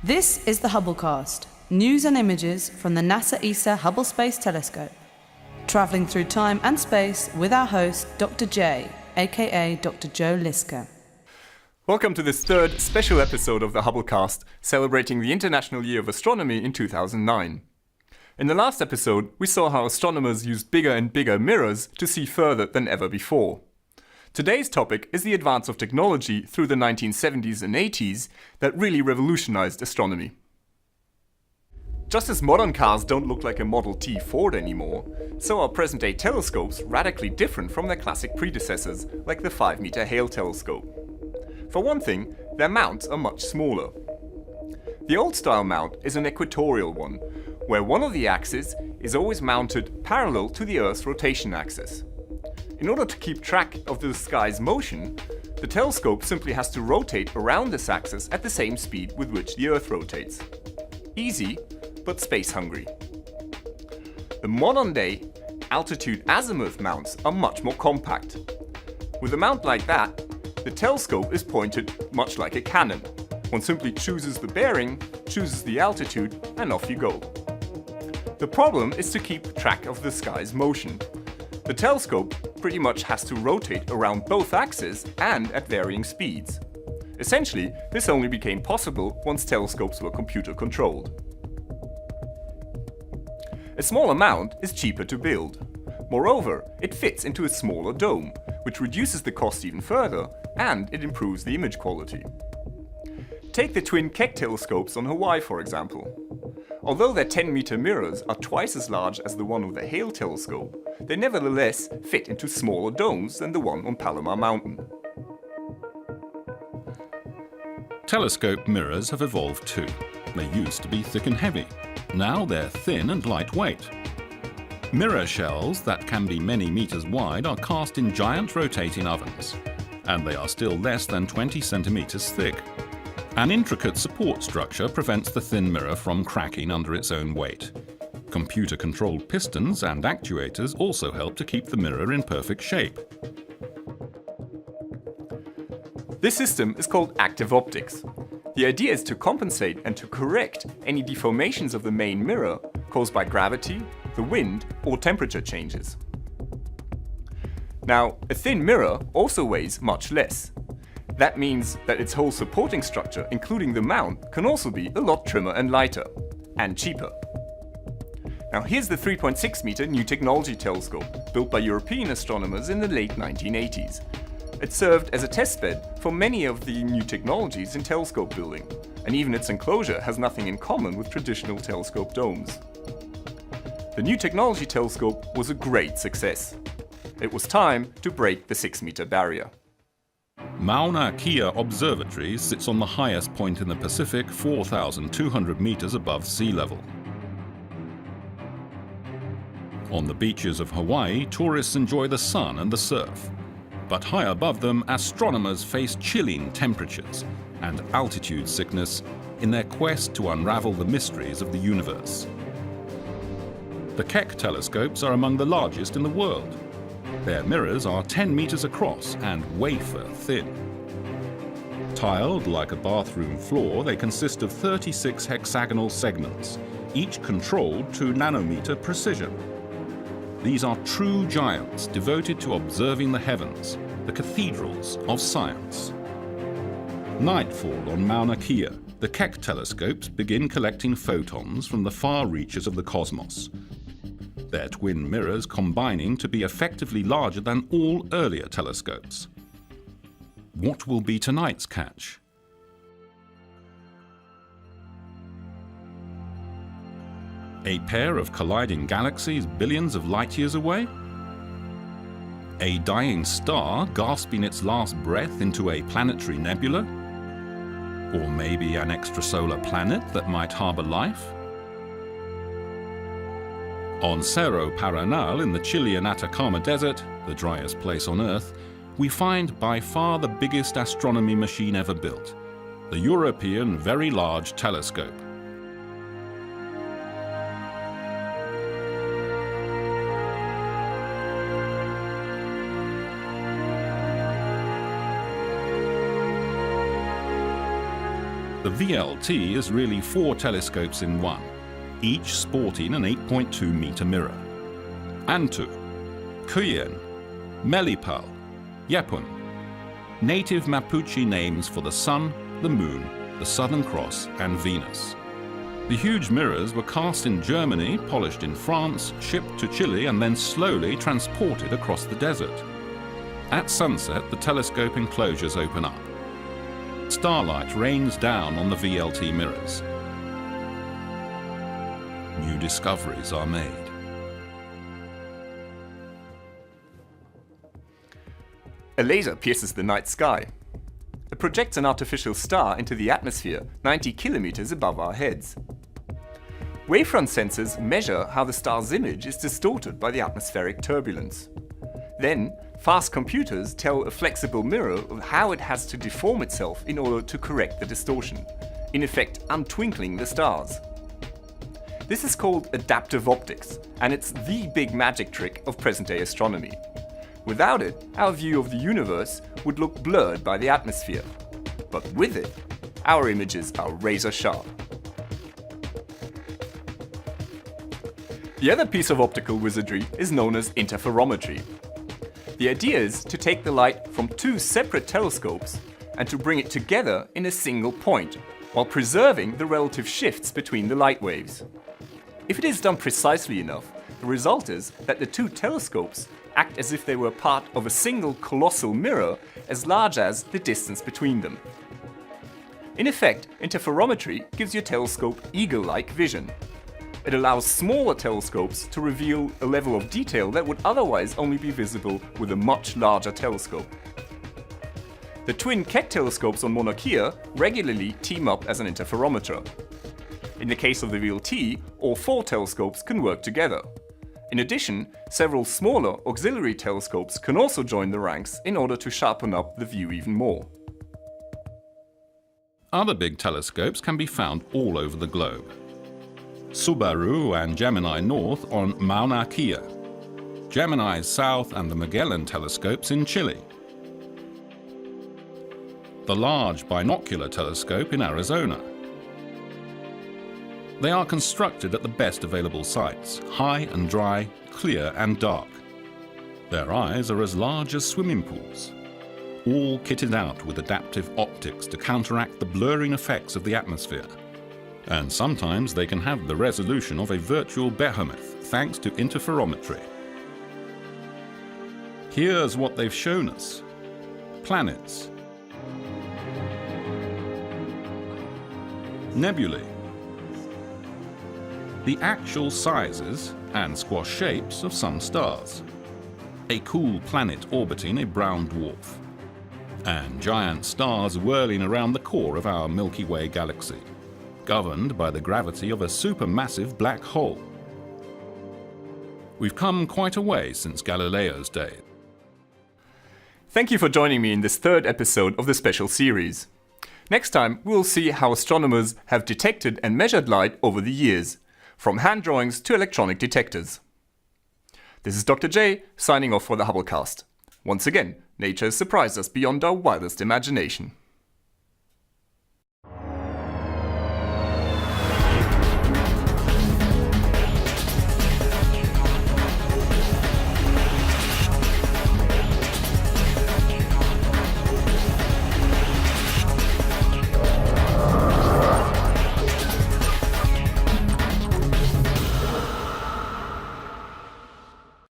This is the Hubblecast, news and images from the NASA ESA Hubble Space Telescope. Travelling through time and space with our host, Dr. J, aka Dr. Joe Liska. Welcome to this third special episode of the Hubblecast, celebrating the International Year of Astronomy in 2009. In the last episode, we saw how astronomers used bigger and bigger mirrors to see further than ever before. Today's topic is the advance of technology through the 1970s and 80s that really revolutionized astronomy. Just as modern cars don't look like a Model T Ford anymore, so are present-day telescopes radically different from their classic predecessors, like the 5-meter Hale telescope. For one thing, their mounts are much smaller. The old-style mount is an equatorial one, where one of the axes is always mounted parallel to the Earth's rotation axis. In order to keep track of the sky's motion, the telescope simply has to rotate around this axis at the same speed with which the Earth rotates. Easy, but space-hungry. The modern-day altitude-azimuth mounts are much more compact. With a mount like that, the telescope is pointed much like a cannon. One simply chooses the bearing, chooses the altitude, and off you go. The problem is to keep track of the sky's motion. The telescope pretty much has to rotate around both axes and at varying speeds. Essentially, this only became possible once telescopes were computer-controlled. A smaller mount is cheaper to build. Moreover, it fits into a smaller dome, which reduces the cost even further, and it improves the image quality. Take the twin Keck telescopes on Hawaii, for example. Although their 10-meter mirrors are twice as large as the one of the Hale telescope, they nevertheless fit into smaller domes than the one on Palomar Mountain. Telescope mirrors have evolved too. They used to be thick and heavy. Now they're thin and lightweight. Mirror shells that can be many meters wide are cast in giant rotating ovens, and they are still less than 20 centimeters thick. An intricate support structure prevents the thin mirror from cracking under its own weight. Computer-controlled pistons and actuators also help to keep the mirror in perfect shape. This system is called active optics. The idea is to compensate and to correct any deformations of the main mirror caused by gravity, the wind, or temperature changes. Now, a thin mirror also weighs much less. That means that its whole supporting structure, including the mount, can also be a lot trimmer and lighter, and cheaper. Now here's the 3.6-meter New Technology Telescope, built by European astronomers in the late 1980s. It served as a testbed for many of the new technologies in telescope building, and even its enclosure has nothing in common with traditional telescope domes. The New Technology Telescope was a great success. It was time to break the 6-meter barrier. Mauna Kea Observatory sits on the highest point in the Pacific, 4,200 meters above sea level. On the beaches of Hawaii, tourists enjoy the sun and the surf. But high above them, astronomers face chilling temperatures and altitude sickness in their quest to unravel the mysteries of the universe. The Keck telescopes are among the largest in the world. Their mirrors are 10 meters across and wafer thin. Tiled like a bathroom floor, they consist of 36 hexagonal segments, each controlled to nanometer precision. These are true giants devoted to observing the heavens, the cathedrals of science. Nightfall on Mauna Kea, the Keck telescopes begin collecting photons from the far reaches of the cosmos. Their twin mirrors combining to be effectively larger than all earlier telescopes. What will be tonight's catch? A pair of colliding galaxies billions of light years away? A dying star gasping its last breath into a planetary nebula? Or maybe an extrasolar planet that might harbor life? On Cerro Paranal in the Chilean Atacama Desert, the driest place on Earth, we find by far the biggest astronomy machine ever built, the European Very Large Telescope. The VLT is really 4 telescopes in one, each sporting an 8.2 meter mirror. Antu, Kuyen, Melipal, Yepun. Native Mapuche names for the Sun, the Moon, the Southern Cross and Venus. The huge mirrors were cast in Germany, polished in France, shipped to Chile and then slowly transported across the desert. At sunset, the telescope enclosures open up. Starlight rains down on the VLT mirrors. New discoveries are made. A laser pierces the night sky. It projects an artificial star into the atmosphere 90 kilometers above our heads. Wavefront sensors measure how the star's image is distorted by the atmospheric turbulence. Then, fast computers tell a flexible mirror of how it has to deform itself in order to correct the distortion, in effect untwinkling the stars. This is called adaptive optics, and it's the big magic trick of present-day astronomy. Without it, our view of the universe would look blurred by the atmosphere. But with it, our images are razor sharp. The other piece of optical wizardry is known as interferometry. The idea is to take the light from 2 separate telescopes and to bring it together in a single point, while preserving the relative shifts between the light waves. If it is done precisely enough, the result is that the 2 telescopes act as if they were part of a single colossal mirror as large as the distance between them. In effect, interferometry gives your telescope eagle-like vision. It allows smaller telescopes to reveal a level of detail that would otherwise only be visible with a much larger telescope. The twin Keck telescopes on Mauna Kea regularly team up as an interferometer. In the case of the VLT, all 4 telescopes can work together. In addition, several smaller auxiliary telescopes can also join the ranks in order to sharpen up the view even more. Other big telescopes can be found all over the globe. Subaru and Gemini North on Mauna Kea, Gemini South and the Magellan telescopes in Chile, the Large Binocular Telescope in Arizona. They are constructed at the best available sites, high and dry, clear and dark. Their eyes are as large as swimming pools, all kitted out with adaptive optics to counteract the blurring effects of the atmosphere. And sometimes they can have the resolution of a virtual behemoth thanks to interferometry. Here's what they've shown us. Planets, nebulae, the actual sizes and squash shapes of some stars, a cool planet orbiting a brown dwarf, and giant stars whirling around the core of our Milky Way galaxy, governed by the gravity of a supermassive black hole. We've come quite a way since Galileo's day. Thank you for joining me in this 3rd episode of the special series. Next time, we'll see how astronomers have detected and measured light over the years, from hand drawings to electronic detectors. This is Dr. J, signing off for the Hubblecast. Once again, nature has surprised us beyond our wildest imagination.